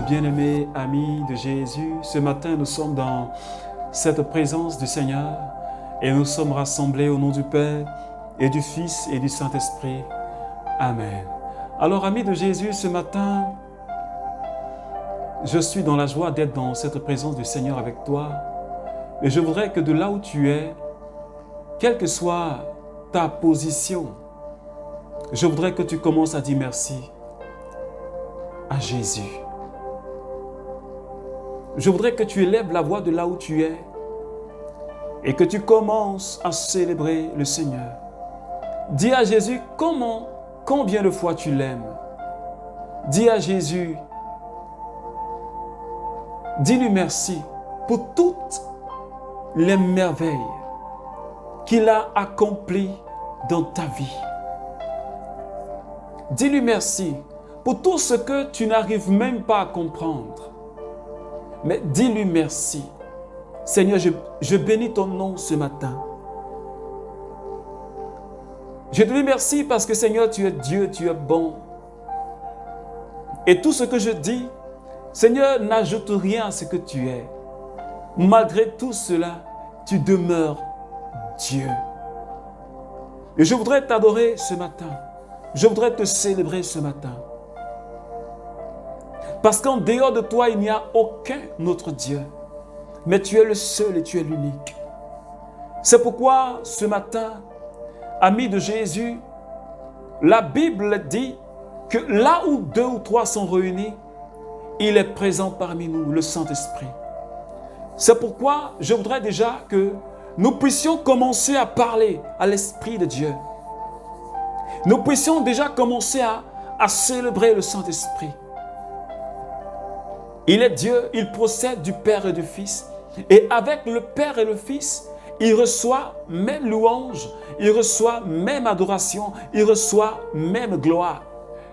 bien-aimés amis de Jésus, ce matin nous sommes dans cette présence du Seigneur et nous sommes rassemblés au nom du Père et du Fils et du Saint-Esprit. Amen. Alors amis de Jésus, ce matin, je suis dans la joie d'être dans cette présence du Seigneur avec toi et je voudrais que de là où tu es, quelle que soit ta position, je voudrais que tu commences à dire merci à Jésus. Je voudrais que tu élèves la voix de là où tu es et que tu commences à célébrer le Seigneur. Dis à Jésus combien de fois tu l'aimes. Dis à Jésus, dis-lui merci pour toutes les merveilles qu'il a accomplies dans ta vie. Dis-lui merci pour tout ce que tu n'arrives même pas à comprendre. Mais dis-lui merci. Seigneur, je bénis ton nom ce matin. Je te dis merci parce que Seigneur, tu es Dieu, tu es bon. Et tout ce que je dis, Seigneur, n'ajoute rien à ce que tu es. Malgré tout cela, tu demeures Dieu. Et je voudrais t'adorer ce matin. Je voudrais te célébrer ce matin. Parce qu'en dehors de toi, il n'y a aucun autre Dieu. Mais tu es le seul et tu es l'unique. C'est pourquoi ce matin, amis de Jésus, la Bible dit que là où 2 ou 3 sont réunis, il est présent parmi nous, le Saint-Esprit. C'est pourquoi je voudrais déjà que nous puissions commencer à parler à l'Esprit de Dieu. Nous puissions déjà commencer à célébrer le Saint-Esprit. Il est Dieu, il procède du Père et du Fils. Et avec le Père et le Fils, il reçoit même louange, il reçoit même adoration, il reçoit même gloire.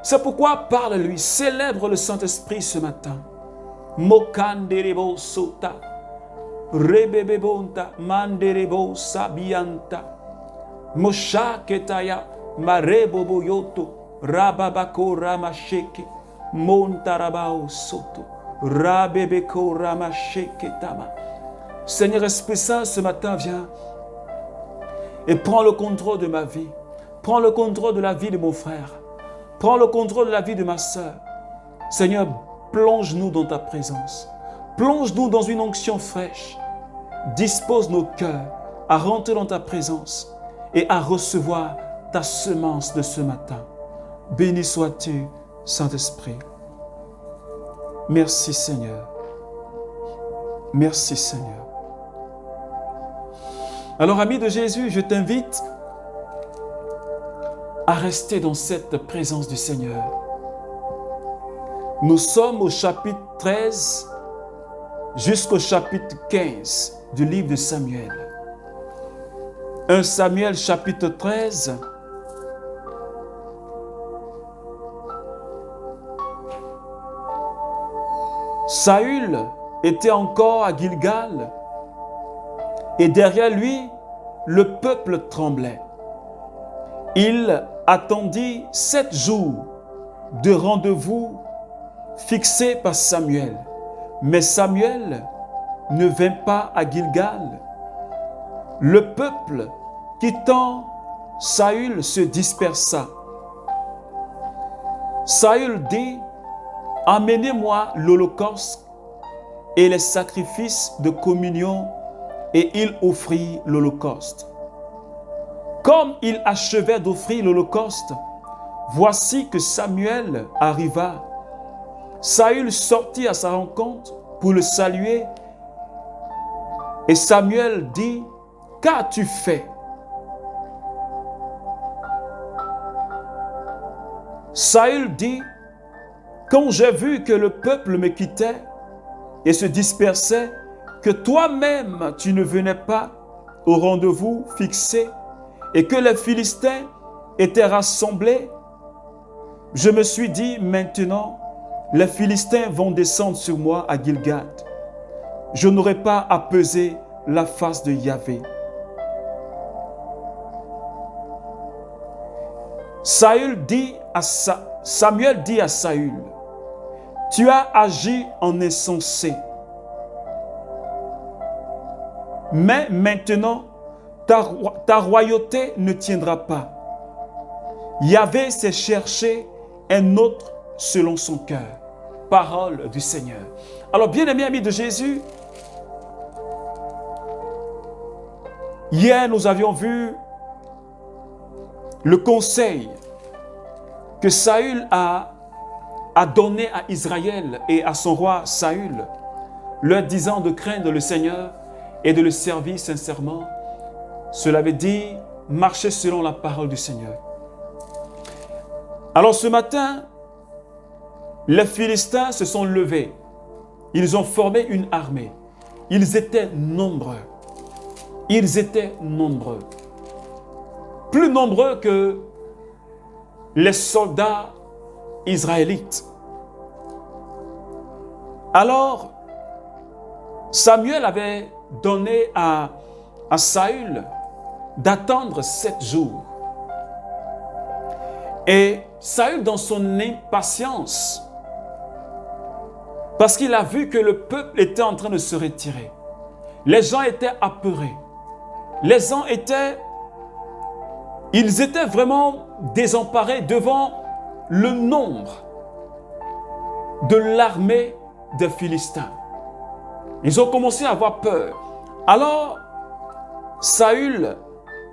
C'est pourquoi parle-lui, célèbre le Saint-Esprit ce matin. Mokanderebo sota, rebebebonta, manderebo sabianta, mosha ketaya, marebobo yoto, rababako ramasheke, montarabao soto. Seigneur Esprit Saint, ce matin, viens et prends le contrôle de ma vie. Prends le contrôle de la vie de mon frère. Prends le contrôle de la vie de ma sœur. Seigneur, plonge-nous dans ta présence. Plonge-nous dans une onction fraîche. Dispose nos cœurs à rentrer dans ta présence et à recevoir ta semence de ce matin. Béni sois-tu, Saint-Esprit. Merci Seigneur. Merci Seigneur. Alors ami de Jésus, je t'invite à rester dans cette présence du Seigneur. Nous sommes au chapitre 13 jusqu'au chapitre 15 du livre de Samuel. 1 Samuel chapitre 13. Saül était encore à Gilgal et derrière lui, le peuple tremblait. Il attendit 7 jours de rendez-vous fixés par Samuel. Mais Samuel ne vint pas à Gilgal. Le peuple, quittant Saül, se dispersa. Saül dit: amenez-moi l'holocauste et les sacrifices de communion, et il offrit l'holocauste. Comme il achevait d'offrir l'holocauste, voici que Samuel arriva. Saül sortit à sa rencontre pour le saluer, et Samuel dit: qu'as-tu fait? Saül dit: quand j'ai vu que le peuple me quittait et se dispersait, que toi-même tu ne venais pas au rendez-vous fixé et que les Philistins étaient rassemblés, je me suis dit, maintenant, les Philistins vont descendre sur moi à Gilgal. Je n'aurai pas à peser la face de Yahvé. Samuel dit à Saül: tu as agi en insensé. Mais maintenant, ta royauté ne tiendra pas. Yahvé s'est cherché un autre selon son cœur. Parole du Seigneur. Alors, bien-aimés amis de Jésus, hier nous avions vu le conseil que Saül a donné à Israël et à son roi Saül, leur disant de craindre le Seigneur et de le servir sincèrement. Cela veut dire marcher selon la parole du Seigneur. Alors ce matin, les Philistins se sont levés. Ils ont formé une armée. Ils étaient nombreux. Ils étaient nombreux. Plus nombreux que les soldats israélites. Alors, Samuel avait donné à Saül d'attendre 7 jours. Et Saül, dans son impatience, parce qu'il a vu que le peuple était en train de se retirer, les gens étaient apeurés, les gens ils étaient vraiment désemparés devant le nombre de l'armée des Philistins. Ils ont commencé à avoir peur. Alors, Saül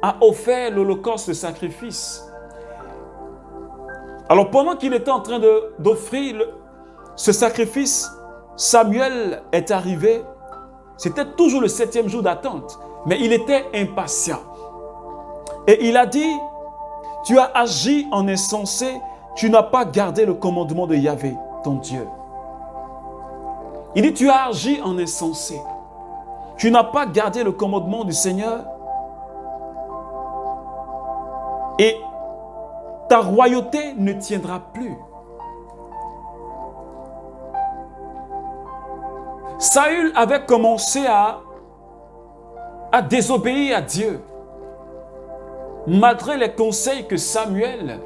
a offert l'holocauste de sacrifice. Alors, pendant qu'il était en train d'offrir ce sacrifice, Samuel est arrivé. C'était toujours le 7e jour d'attente, mais il était impatient. Et il a dit, tu as agi en insensé, tu n'as pas gardé le commandement de Yahvé, ton Dieu. Il dit, tu as agi en insensé. Tu n'as pas gardé le commandement du Seigneur. Et ta royauté ne tiendra plus. Saül avait commencé à désobéir à Dieu, malgré les conseils que Samuel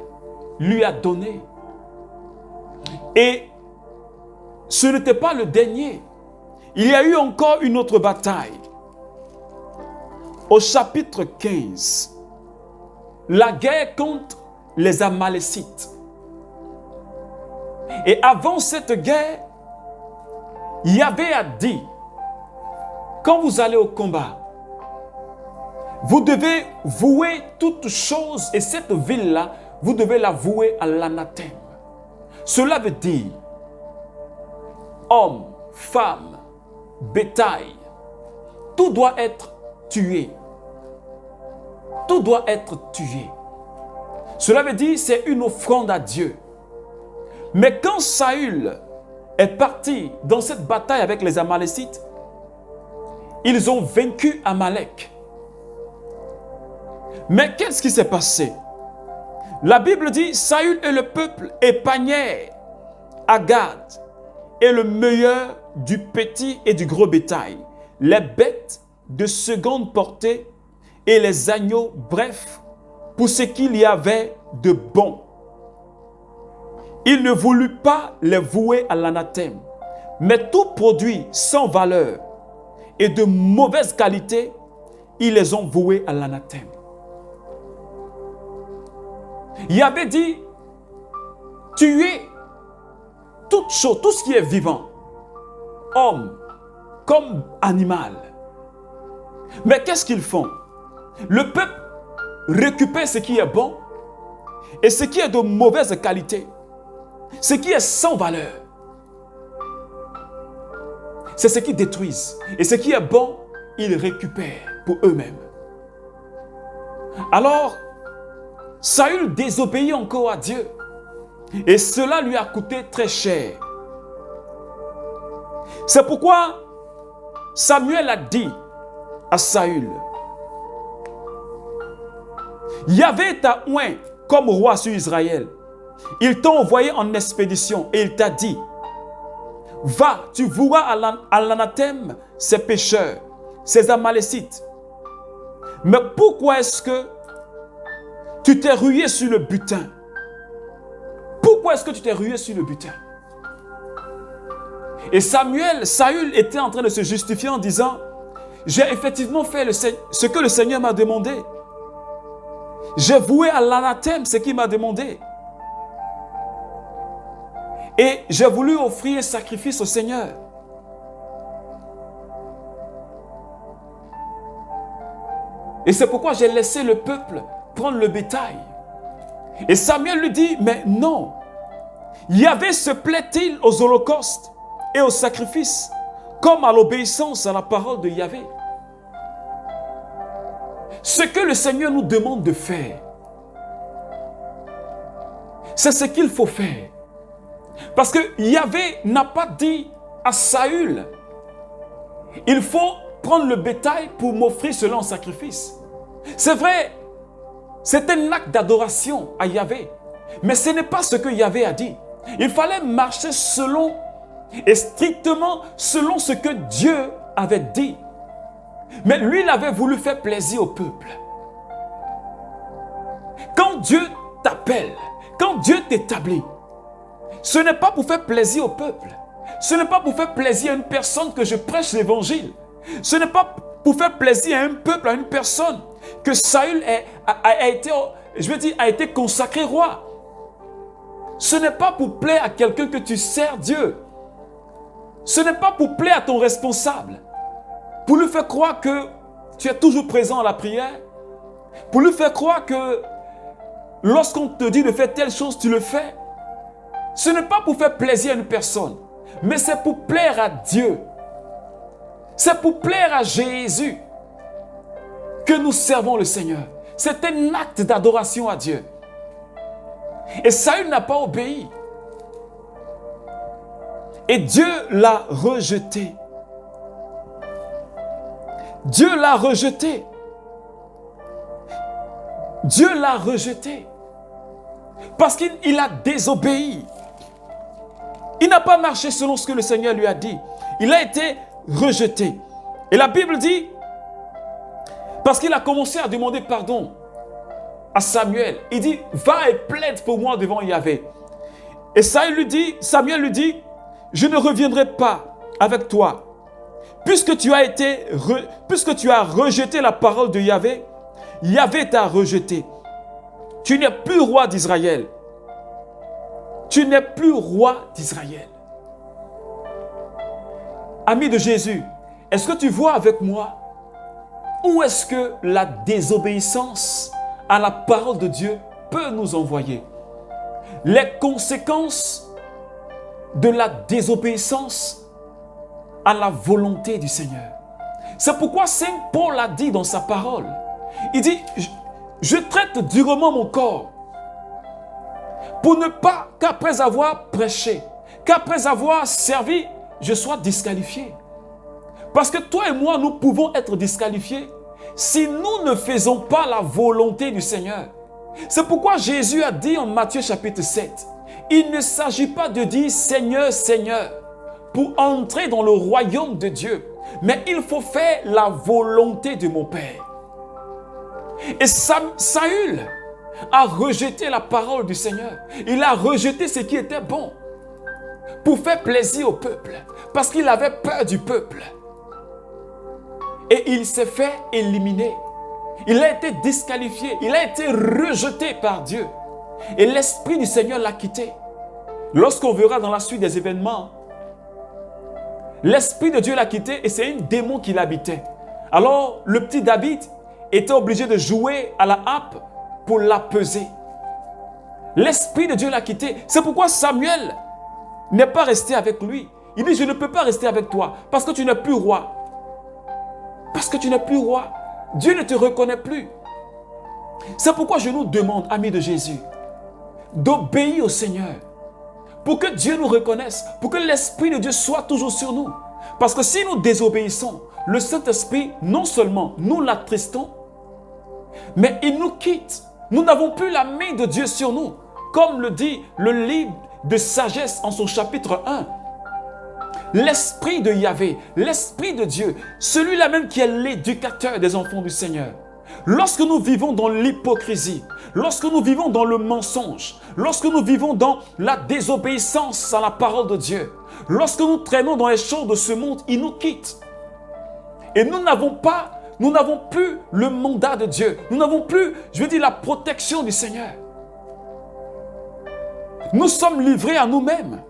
lui a donnés. Et ce n'était pas le dernier. Il y a eu encore une autre bataille. Au chapitre 15, la guerre contre les Amalécites. Et avant cette guerre, Yahvé a dit, quand vous allez au combat, vous devez vouer toutes choses, et cette ville-là, vous devez la vouer à l'anathème. Cela veut dire hommes, femmes, bétail, tout doit être tué. Tout doit être tué. Cela veut dire c'est une offrande à Dieu. Mais quand Saül est parti dans cette bataille avec les Amalécites, ils ont vaincu Amalek. Mais qu'est-ce qui s'est passé? La Bible dit, Saül et le peuple épargnèrent Agag et le meilleur du petit et du gros bétail, les bêtes de seconde portée et les agneaux, bref, pour ce qu'il y avait de bon. Il ne voulut pas les vouer à l'anathème, mais tout produit sans valeur et de mauvaise qualité, ils les ont voués à l'anathème. Il avait dit, tuez toute chose, tout ce qui est vivant, homme comme animal. Mais qu'est-ce qu'ils font? Le peuple récupère ce qui est bon et ce qui est de mauvaise qualité, ce qui est sans valeur. C'est ce qu'ils détruisent. Et ce qui est bon, ils récupèrent pour eux-mêmes. Alors, Saül désobéit encore à Dieu. Et cela lui a coûté très cher. C'est pourquoi Samuel a dit à Saül, Yahvé t'a oint comme roi sur Israël. Il t'a envoyé en expédition et il t'a dit, va, tu voueras à l'anathème ces pécheurs, ces Amalécites. Mais pourquoi est-ce que tu t'es rué sur le butin? Pourquoi est-ce que tu t'es rué sur le butin? Et Saül était en train de se justifier en disant, j'ai effectivement fait ce que le Seigneur m'a demandé. J'ai voué à l'anathème ce qu'il m'a demandé. Et j'ai voulu offrir un sacrifice au Seigneur. Et c'est pourquoi j'ai laissé le peuple prendre le bétail. Et Samuel lui dit, mais non. Yahvé se plaît-il aux holocaustes et aux sacrifices, comme à l'obéissance à la parole de Yahvé? Ce que le Seigneur nous demande de faire, c'est ce qu'il faut faire. Parce que Yahvé n'a pas dit à Saül, il faut prendre le bétail pour m'offrir cela en sacrifice. C'est vrai, c'est un acte d'adoration à Yahvé. Mais ce n'est pas ce que Yahvé a dit. Il fallait marcher selon et strictement selon ce que Dieu avait dit. Mais lui, il avait voulu faire plaisir au peuple. Quand Dieu t'appelle, quand Dieu t'établit, ce n'est pas pour faire plaisir au peuple. Ce n'est pas pour faire plaisir à une personne que je prêche l'évangile. Ce n'est pas pour faire plaisir à un peuple, à une personne que Saül a été consacré roi. Ce n'est pas pour plaire à quelqu'un que tu sers Dieu. Ce n'est pas pour plaire à ton responsable. Pour lui faire croire que tu es toujours présent à la prière. Pour lui faire croire que lorsqu'on te dit de faire telle chose, tu le fais. Ce n'est pas pour faire plaisir à une personne, mais c'est pour plaire à Dieu. C'est pour plaire à Jésus que nous servons le Seigneur. C'est un acte d'adoration à Dieu. Et Saül n'a pas obéi. Et Dieu l'a rejeté. Dieu l'a rejeté. Dieu l'a rejeté. Parce qu'il a désobéi. Il n'a pas marché selon ce que le Seigneur lui a dit. Il a été rejeté. Et la Bible dit, parce qu'il a commencé à demander pardon à Samuel, il dit, va et plaide pour moi devant Yahvé. Et Samuel lui dit, je ne reviendrai pas avec toi. Puisque tu as rejeté la parole de Yahvé, Yahvé t'a rejeté. Tu n'es plus roi d'Israël. Tu n'es plus roi d'Israël. Ami de Jésus, est-ce que tu vois avec moi où est-ce que la désobéissance à la parole de Dieu peut nous envoyer? Les conséquences de la désobéissance à la volonté du Seigneur. C'est pourquoi Saint Paul a dit dans sa parole, il dit, je traite durement mon corps pour ne pas qu'après avoir prêché, qu'après avoir servi, je sois disqualifié. Parce que toi et moi, nous pouvons être disqualifiés si nous ne faisons pas la volonté du Seigneur. C'est pourquoi Jésus a dit en Matthieu chapitre 7, il ne s'agit pas de dire Seigneur, Seigneur, pour entrer dans le royaume de Dieu, mais il faut faire la volonté de mon Père. Et Saül a rejeté la parole du Seigneur. Il a rejeté ce qui était bon pour faire plaisir au peuple, parce qu'il avait peur du peuple. Et il s'est fait éliminer. Il a été disqualifié. Il a été rejeté par Dieu. Et l'Esprit du Seigneur l'a quitté. Lorsqu'on verra dans la suite des événements, l'Esprit de Dieu l'a quitté et c'est un démon qui l'habitait. Alors, le petit David était obligé de jouer à la harpe pour l'apaiser. L'Esprit de Dieu l'a quitté. C'est pourquoi Samuel n'est pas resté avec lui. Il dit, je ne peux pas rester avec toi parce que tu n'es plus roi. Parce que tu n'es plus roi. Dieu ne te reconnaît plus. C'est pourquoi je nous demande, amis de Jésus, d'obéir au Seigneur. Pour que Dieu nous reconnaisse. Pour que l'Esprit de Dieu soit toujours sur nous. Parce que si nous désobéissons, le Saint-Esprit, non seulement nous l'attristons, mais il nous quitte. Nous n'avons plus la main de Dieu sur nous. Comme le dit le livre de sagesse en son chapitre 1. L'Esprit de Yahvé, l'Esprit de Dieu, celui-là même qui est l'éducateur des enfants du Seigneur. Lorsque nous vivons dans l'hypocrisie, lorsque nous vivons dans le mensonge, lorsque nous vivons dans la désobéissance à la parole de Dieu, lorsque nous traînons dans les choses de ce monde, il nous quitte. Et nous n'avons plus le mandat de Dieu. Nous n'avons plus, la protection du Seigneur. Nous sommes livrés à nous-mêmes.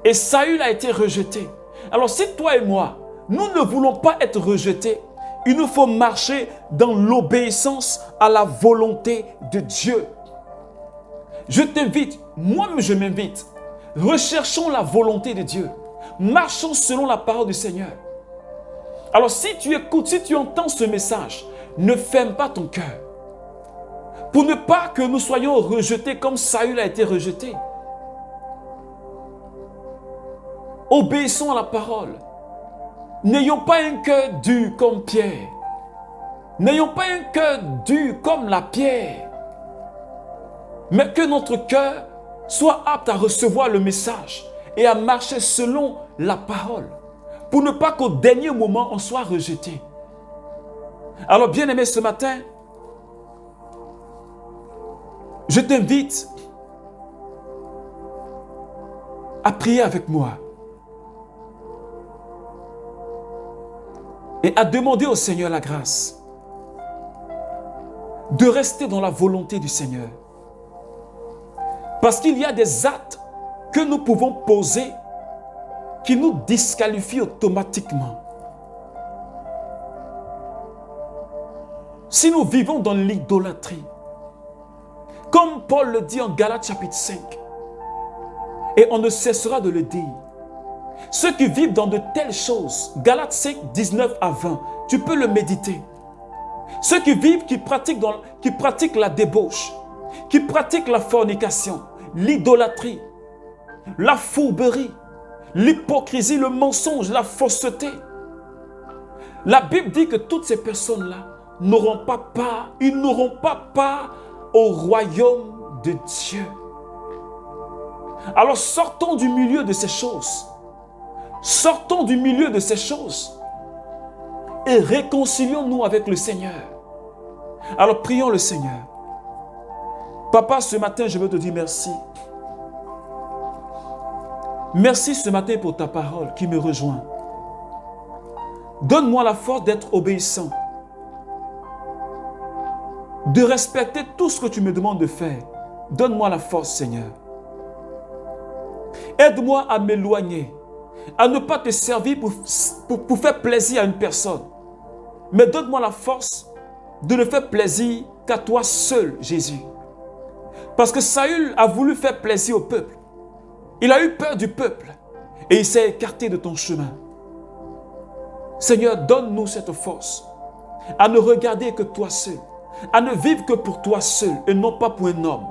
Et Saül a été rejeté. Alors si toi et moi, nous ne voulons pas être rejetés, il nous faut marcher dans l'obéissance à la volonté de Dieu. Je t'invite, moi-même je m'invite, recherchons la volonté de Dieu. Marchons selon la parole du Seigneur. Alors si tu écoutes, si tu entends ce message, ne ferme pas ton cœur. Pour ne pas que nous soyons rejetés comme Saül a été rejeté. Obéissons à la parole. N'ayons pas un cœur dur comme Pierre. N'ayons pas un cœur dur comme la pierre. Mais que notre cœur soit apte à recevoir le message et à marcher selon la parole. Pour ne pas qu'au dernier moment, on soit rejeté. Alors, bien-aimé, ce matin, je t'invite à prier avec moi et à demander au Seigneur la grâce de rester dans la volonté du Seigneur. Parce qu'il y a des actes que nous pouvons poser qui nous disqualifient automatiquement. Si nous vivons dans l'idolâtrie, comme Paul le dit en Galates chapitre 5, et on ne cessera de le dire, ceux qui vivent dans de telles choses, Galates 5, 19 à 20, tu peux le méditer. Ceux qui vivent, qui pratiquent la débauche, qui pratiquent la fornication, l'idolâtrie, la fourberie, l'hypocrisie, le mensonge, la fausseté. La Bible dit que toutes ces personnes-là n'auront pas part, ils n'auront pas part au royaume de Dieu. Alors sortons du milieu de ces choses. Sortons du milieu de ces choses et réconcilions-nous avec le Seigneur. Alors prions le Seigneur. Papa, ce matin, je veux te dire merci. Merci ce matin pour ta parole qui me rejoint. Donne-moi la force d'être obéissant, de respecter tout ce que tu me demandes de faire. Donne-moi la force, Seigneur. Aide-moi à m'éloigner, à ne pas te servir pour faire plaisir à une personne. Mais donne-moi la force de ne faire plaisir qu'à toi seul, Jésus. Parce que Saül a voulu faire plaisir au peuple. Il a eu peur du peuple et il s'est écarté de ton chemin. Seigneur, donne-nous cette force à ne regarder que toi seul, à ne vivre que pour toi seul et non pas pour un homme.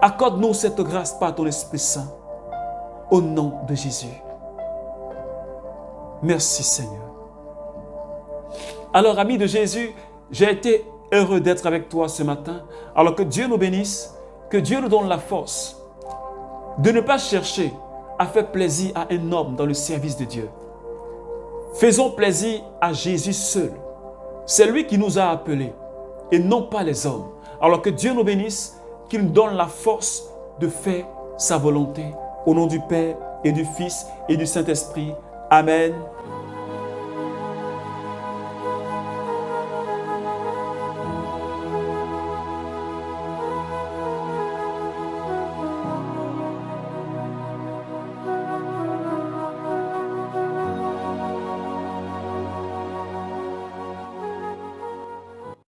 Accorde-nous cette grâce par ton Esprit Saint, au nom de Jésus. Merci Seigneur. Alors, amis de Jésus, j'ai été heureux d'être avec toi ce matin. Alors que Dieu nous bénisse, que Dieu nous donne la force de ne pas chercher à faire plaisir à un homme dans le service de Dieu. Faisons plaisir à Jésus seul. C'est lui qui nous a appelés et non pas les hommes. Alors que Dieu nous bénisse, qu'il nous donne la force de faire sa volonté. Au nom du Père et du Fils et du Saint-Esprit. Amen.